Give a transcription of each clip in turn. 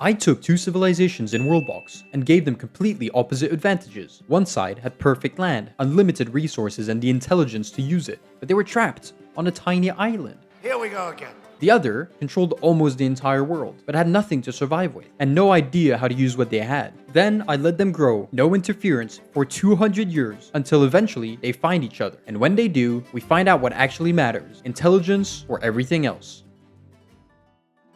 I took two civilizations in Worldbox and gave them completely opposite advantages. One side had perfect land, unlimited resources, and the intelligence to use it, but they were trapped on a tiny island. Here we go again. The other controlled almost the entire world, but had nothing to survive with, and no idea how to use what they had. Then I let them grow, no interference, for 200 years, until eventually they find each other. And when they do, we find out what actually matters, intelligence or everything else.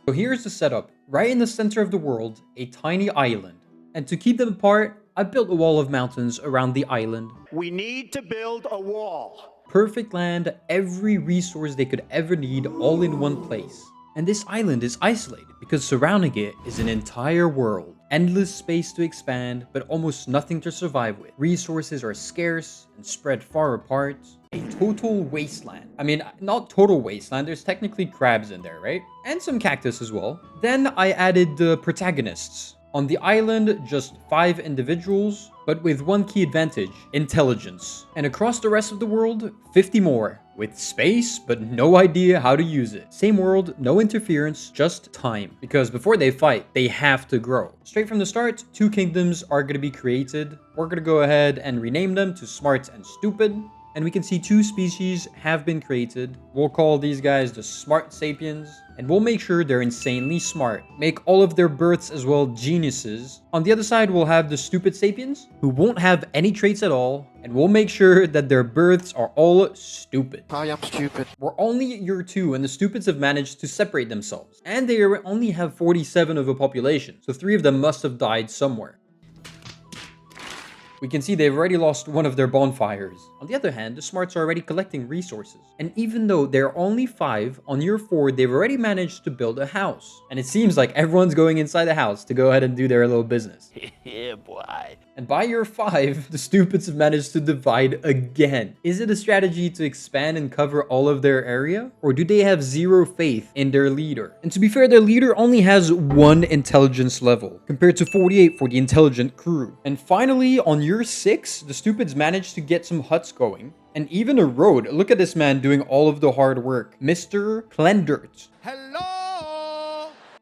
So here's the setup. Right in the center of the world, a tiny island. And to keep them apart, I built a wall of mountains around the island. We need to build a wall. Perfect land, every resource they could ever need, all in one place. And this island is isolated because surrounding it is an entire world. Endless space to expand, but almost nothing to survive with. Resources are scarce and spread far apart. A total wasteland. I mean, not total wasteland, there's technically crabs in there, right? And some cactus as well. Then I added the protagonists. On the island, just 5 individuals, but with one key advantage, intelligence. And across the rest of the world, 50 more, with space, but no idea how to use it. Same world, no interference, just time. Because before they fight, they have to grow. Straight from the start, 2 kingdoms are going to be created. We're going to go ahead and rename them to Smart and Stupid. And we can see 2 species have been created. We'll call these guys the Smart Sapiens. And we'll make sure they're insanely smart. Make all of their births as well geniuses. On the other side, we'll have the Stupid Sapiens, who won't have any traits at all. And we'll make sure that their births are all stupid. I am stupid. We're only at year 2 and the Stupids have managed to separate themselves. And they only have 47 of a population. So 3 of them must have died somewhere. We can see they've already lost one of their bonfires. On the other hand, the Smarts are already collecting resources. And even though they're only 5, on year 4, they've already managed to build a house. And it seems like everyone's going inside the house to go ahead and do their little business. Yeah, boy. And by year 5, the Stupids have managed to divide again. Is it a strategy to expand and cover all of their area? Or do they have zero faith in their leader? And to be fair, their leader only has 1 intelligence level, compared to 48 for the intelligent crew. And finally, on year 6, the Stupids managed to get some huts going. And even a road. Look at this man doing all of the hard work. Mr. Plendert. Hello.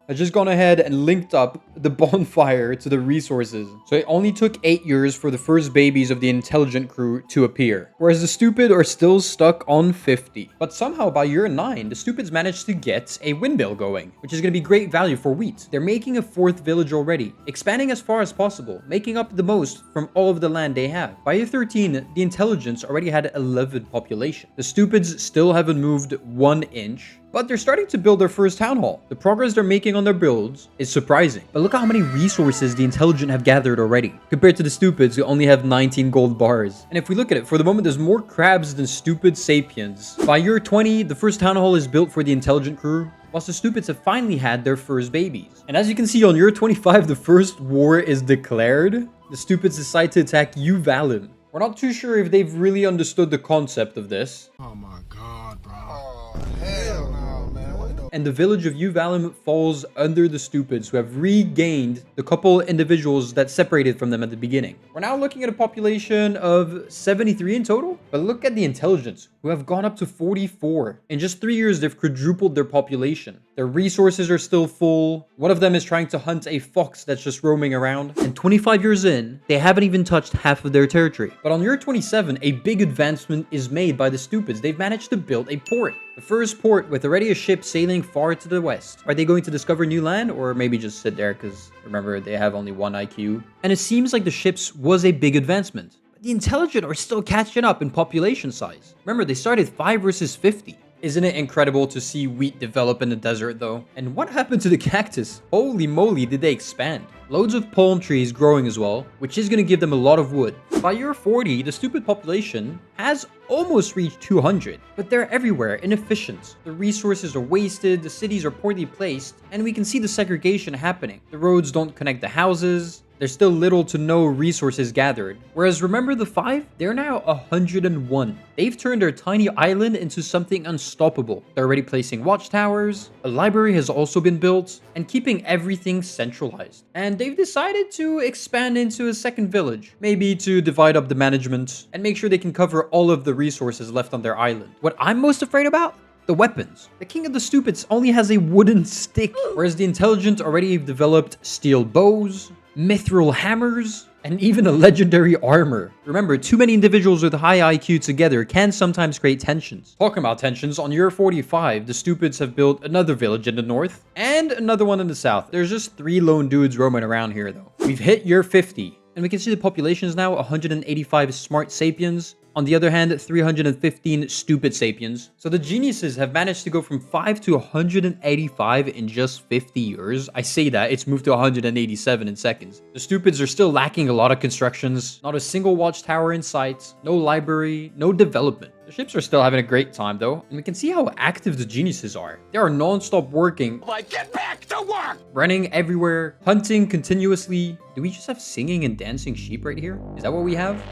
I just gone ahead and linked up the bonfire to the resources. So it only took 8 years for the first babies of the intelligent crew to appear. Whereas the stupid are still stuck on 50. But somehow by year 9, the stupids managed to get a windmill going, which is going to be great value for wheat. They're making a 4th village already, expanding as far as possible, making up the most from all of the land they have. By year 13, the intelligence already had 11 population. The stupids still haven't moved 1 inch. But they're starting to build their first town hall. The progress they're making on their builds is surprising. But look how many resources the intelligent have gathered already, compared to the stupids who only have 19 gold bars. And if we look at it, for the moment, there's more crabs than stupid sapiens. By year 20, the first town hall is built for the intelligent crew, whilst the stupids have finally had their first babies. And as you can see on year 25, the first war is declared. The stupids decide to attack Uvalum. We're not too sure if they've really understood the concept of this. Oh my god, bro. Oh, hell no, man. What the... And the village of Uvalum falls under the stupids, who have regained the couple individuals that separated from them at the beginning. We're now looking at a population of 73 in total, but look at the intelligence, who have gone up to 44. In just 3 years, they've quadrupled their population. Their resources are still full. One of them is trying to hunt a fox that's just roaming around. And 25 years in, they haven't even touched half of their territory. But on year 27, a big advancement is made by the stupids. They've managed to build a port. The first port with already a ship sailing far to the west. Are they going to discover new land, or maybe just sit there because remember they have only 1 IQ? And it seems like the ships was a big advancement. But the intelligent are still catching up in population size. Remember, they started 5 versus 50. Isn't it incredible to see wheat develop in the desert though? And what happened to the cactus? Holy moly, did they expand? Loads of palm trees growing as well, which is going to give them a lot of wood. By year 40, the stupid population has almost reached 200, but they're everywhere, inefficient. The resources are wasted, the cities are poorly placed, and we can see the segregation happening. The roads don't connect the houses. There's still little to no resources gathered. Whereas remember the 5? They're now 101. They've turned their tiny island into something unstoppable. They're already placing watchtowers, a library has also been built, and keeping everything centralized. And they've decided to expand into a 2nd village, maybe to divide up the management and make sure they can cover all of the resources left on their island. What I'm most afraid about? the weapons. The king of the stupids only has a wooden stick, whereas the intelligent already developed steel bows, mithril hammers, and even a legendary armor. Remember, too many individuals with high IQ together can sometimes create tensions. Talking about tensions, on year 45, the stupids have built another village in the north and another one in the south. There's just 3 lone dudes roaming around here though. We've hit year 50, and we can see the population is now 185 smart sapiens. On the other hand, 315 stupid sapiens. So the geniuses have managed to go from 5 to 185 in just 50 years. I say that, it's moved to 187 in seconds. The stupids are still lacking a lot of constructions. Not a single watchtower in sight. No library, no development. The ships are still having a great time though, and we can see how active the geniuses are. They are non-stop working. Like, get back to work! Running everywhere, hunting continuously. Do we just have singing and dancing sheep right here? Is that what we have?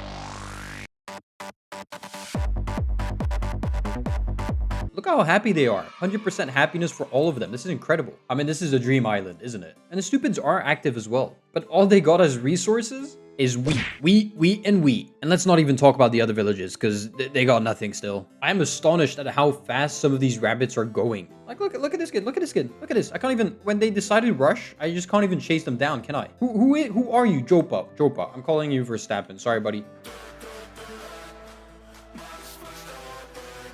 Look how happy they are. 100% happiness for all of them. This is incredible. I mean, this is a dream island, isn't it? And the stupids are active as well. But all they got as resources is wheat, and wheat. And let's not even talk about the other villages, because they got nothing still. I'm astonished at how fast some of these rabbits are going. Like, look at this kid, look at this kid, look at this. I can't even, when they decided to rush, I just can't even chase them down, can I? Who are you, Jopa? I'm calling you Verstappen. Sorry, buddy.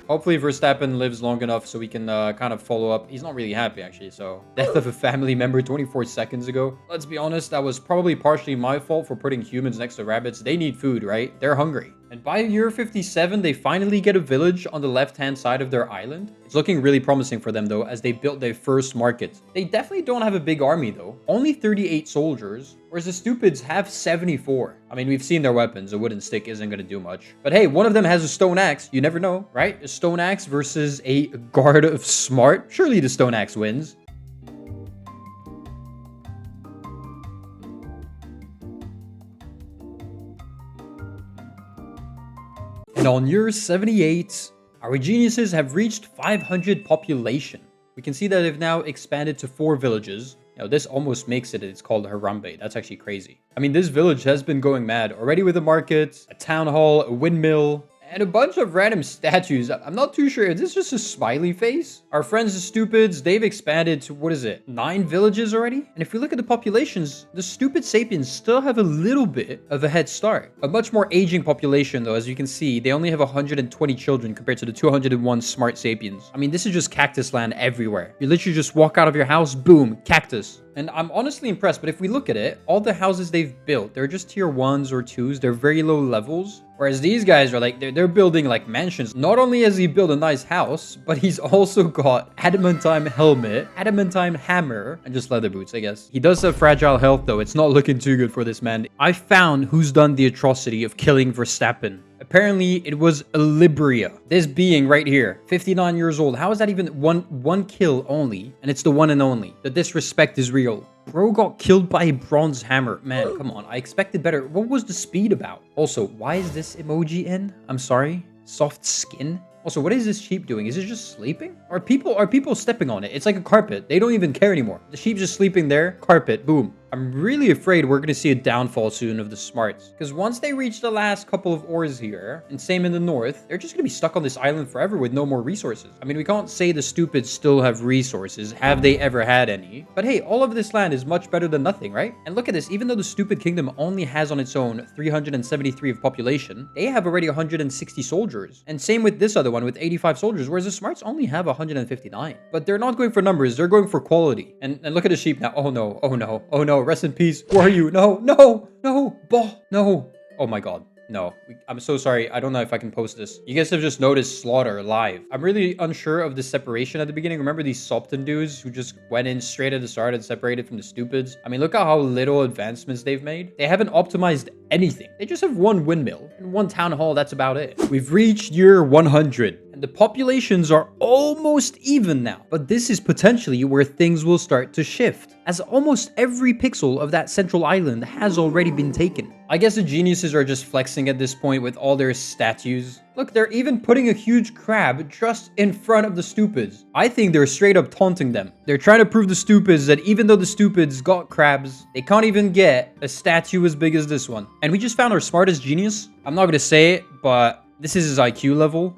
Hopefully Verstappen lives long enough so we can kind of follow up. He's not really happy, actually, so... Death of a family member 24 seconds ago. Let's be honest, that was probably partially my fault for putting humans next to rabbits. They need food, right? They're hungry. And by year 57, they finally get a village on the left-hand side of their island. It's looking really promising for them, though, as they built their first market. They definitely don't have a big army, though. Only 38 soldiers, whereas the stupids have 74. I mean, we've seen their weapons. A wooden stick isn't going to do much. But hey, one of them has a stone axe. You never know, right? A stone axe versus a guard of smart. Surely the stone axe wins. And on year 78, our geniuses have reached 500 population. We can see that they've now expanded to 4 villages. Now, this almost makes it, it's called Harambe. That's actually crazy. I mean, this village has been going mad. Already with a market, a town hall, a windmill, and a bunch of random statues. I'm not too sure. Is this just a smiley face? Our friends the stupids, they've expanded to, what is it, 9 villages already? And if we look at the populations, the stupid sapiens still have a little bit of a head start. A much more aging population, though, as you can see. They only have 120 children compared to the 201 smart sapiens. I mean, this is just cactus land everywhere. You literally just walk out of your house, boom, cactus. And I'm honestly impressed, but if we look at it, all the houses they've built, they're just tier 1s or 2s. They're very low levels. Whereas these guys are like, they're building like mansions. Not only has he built a nice house, but he's also got adamantine helmet, adamantine hammer, and just leather boots, I guess. He does have fragile health, though. It's not looking too good for this man. I found who's done the atrocity of killing Verstappen. Apparently, it was Ilibria. This being right here, 59 years old. How is that even one kill only? And it's the one and only. The disrespect is real. Bro got killed by a bronze hammer. Man, come on. I expected better. What was the speed about? Also, why is this emoji in? I'm sorry. Soft skin? Also, what is this sheep doing? Is it just sleeping? Are people stepping on it? It's like a carpet. They don't even care anymore. The sheep's just sleeping there. Carpet. Boom. I'm really afraid we're going to see a downfall soon of the smarts. Because once they reach the last couple of ores here, and same in the north, they're just going to be stuck on this island forever with no more resources. I mean, we can't say the stupids still have resources. Have they ever had any? But hey, all of this land is much better than nothing, right? And look at this. Even though the stupid kingdom only has on its own 373 of population, they have already 160 soldiers. And same with this other one with 85 soldiers, whereas the smarts only have 159. But they're not going for numbers. They're going for quality. And look at the sheep now. Oh no. Oh no. Oh no. Rest in peace. Who are you? No, no, no, no. Oh my god. No. I'm so sorry. I don't know if I can post this. You guys have just noticed slaughter live. I'm really unsure of the separation at the beginning. Remember these Sopton dudes who just went in straight at the start and separated from the stupids? I mean, look at how little advancements they've made. They haven't optimized anything. They just have one windmill and one town hall. That's about it. We've reached year 100. And the populations are almost even now. But this is potentially where things will start to shift, as almost every pixel of that central island has already been taken. I guess the geniuses are just flexing at this point with all their statues. Look, they're even putting a huge crab just in front of the stupids. I think they're straight up taunting them. They're trying to prove the stupids that even though the stupids got crabs, they can't even get a statue as big as this one. And we just found our smartest genius. I'm not going to say it, but this is his IQ level.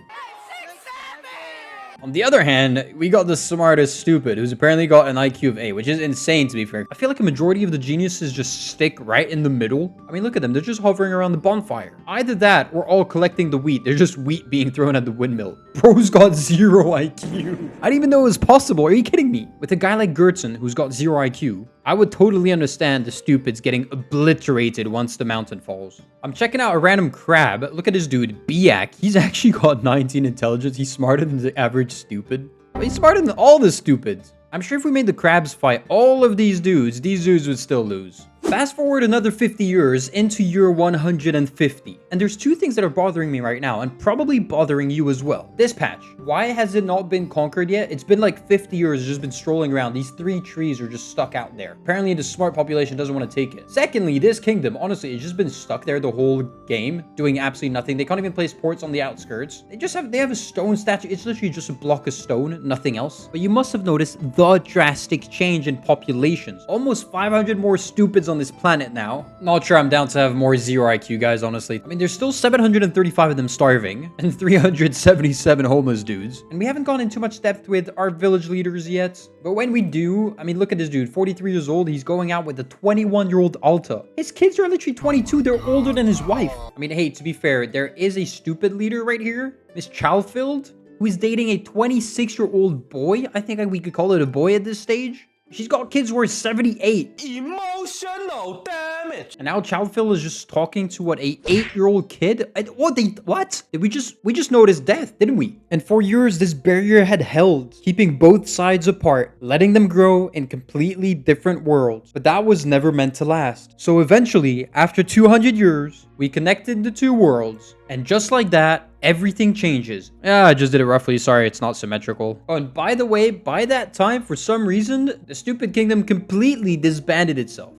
On the other hand, we got the smartest stupid, who's apparently got an IQ of 8, which is insane to be fair. I feel like a majority of the geniuses just stick right in the middle. I mean, look at them. They're just hovering around the bonfire. Either that, or all collecting the wheat. They're just wheat being thrown at the windmill. Bro's got 0 IQ. I didn't even know it was possible. Are you kidding me? With a guy like Gertson, who's got 0 IQ, I would totally understand the stupids getting obliterated once the mountain falls. I'm checking out a random crab. Look at this dude, Biak. He's actually got 19 intelligence. He's smarter than the average stupid. He's smarter than all the stupids. I'm sure if we made the crabs fight all of these dudes would still lose. Fast forward another 50 years into year 150. And there's two things that are bothering me right now and probably bothering you as well. This patch, why has it not been conquered yet? It's been like 50 years, it's just been strolling around. These 3 trees are just stuck out there. Apparently the smart population doesn't want to take it. Secondly, this kingdom, honestly, it's just been stuck there the whole game, doing absolutely nothing. They can't even place ports on the outskirts. They have a stone statue. It's literally just a block of stone, nothing else. But you must have noticed the drastic change in populations. Almost 500 more stupids on this planet now. Not sure I'm down to have more 0 IQ guys, honestly. I mean, there's still 735 of them starving and 377 homeless dudes. And we haven't gone into much depth with our village leaders yet. But when we do, I mean, look at this dude, 43 years old. He's going out with a 21-year-old Alta. His kids are literally 22. They're older than his wife. I mean, hey, to be fair, there is a stupid leader right here, Miss Chalfield, who is dating a 26-year-old boy. I think we could call it a boy at this stage. She's got kids worth 78. Emotional damage. And now Childfill is just talking to what, a 8-year-old kid? What? Did we just notice death, didn't we? And for years, this barrier had held, keeping both sides apart, letting them grow in completely different worlds. But that was never meant to last. So eventually, after 200 years, we connected the 2 worlds. And just like that, everything changes. I just did it roughly. Sorry, it's not symmetrical. Oh, and by the way, by that time, for some reason, the stupid kingdom completely disbanded itself.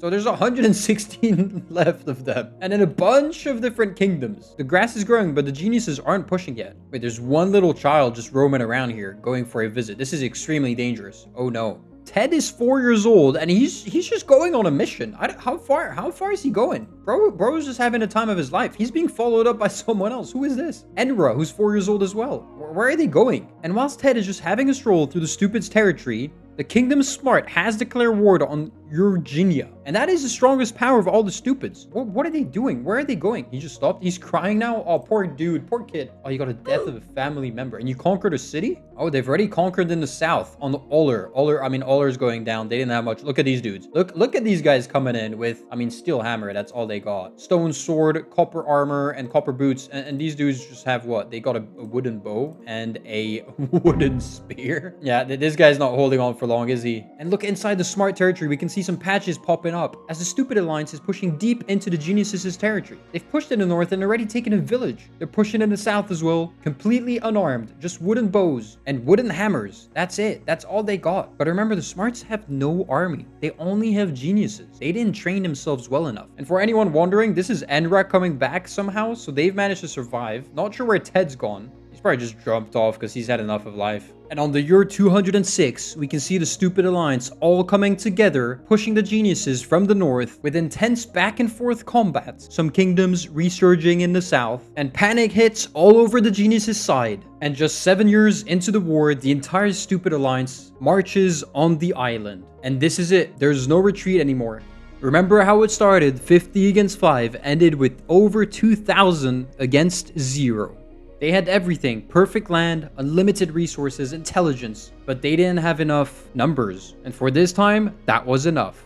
So there's 116 left of them. And in a bunch of different kingdoms. The grass is growing, but the geniuses aren't pushing yet. Wait, there's one little child just roaming around here, going for a visit. This is extremely dangerous. Oh no. Ted is 4 years old, and he's just going on a mission. How far is he going? Bro's just having a time of his life. He's being followed up by someone else. Who is this? Enra, who's 4 years old as well. Where are they going? And whilst Ted is just having a stroll through the stupid's territory, the Kingdom Smart has declared war on Eugenia. And that is the strongest power of all the stupids. What are they doing? Where are they going? He just stopped. He's crying now. Oh, poor dude. Poor kid. Oh, you got a death of a family member. And you conquered a city? Oh, they've already conquered in the south on the Uller. Uller's going down. They didn't have much. Look at these dudes. Look at these guys coming in with, steel hammer. That's all they got. Stone sword, copper armor, and copper boots. And these dudes just have what? They got a wooden bow and a wooden spear. Yeah, this guy's not holding on for long, is he? And look inside the smart territory. We can see some patches popping up as the stupid alliance is pushing deep into the geniuses' territory. They've pushed in the north and already taken a village. They're pushing in the south as well, completely unarmed, just wooden bows and wooden hammers. That's it. That's all they got. But remember, the smarts have no army. They only have geniuses. They didn't train themselves well enough. And for anyone wondering, this is Enra coming back somehow, so they've managed to survive. Not sure where Ted's gone. He's probably just jumped off because he's had enough of life. And on the year 206, we can see the stupid alliance all coming together, pushing the geniuses from the north with intense back and forth combat, some kingdoms resurging in the south, and panic hits all over the geniuses' side. And just 7 years into the war, the entire stupid alliance marches on the island. And this is it. There's no retreat anymore. Remember how it started, 50 against 5, ended with over 2,000 against 0. They had everything, perfect land, unlimited resources, intelligence, but they didn't have enough numbers. And for this time, that was enough.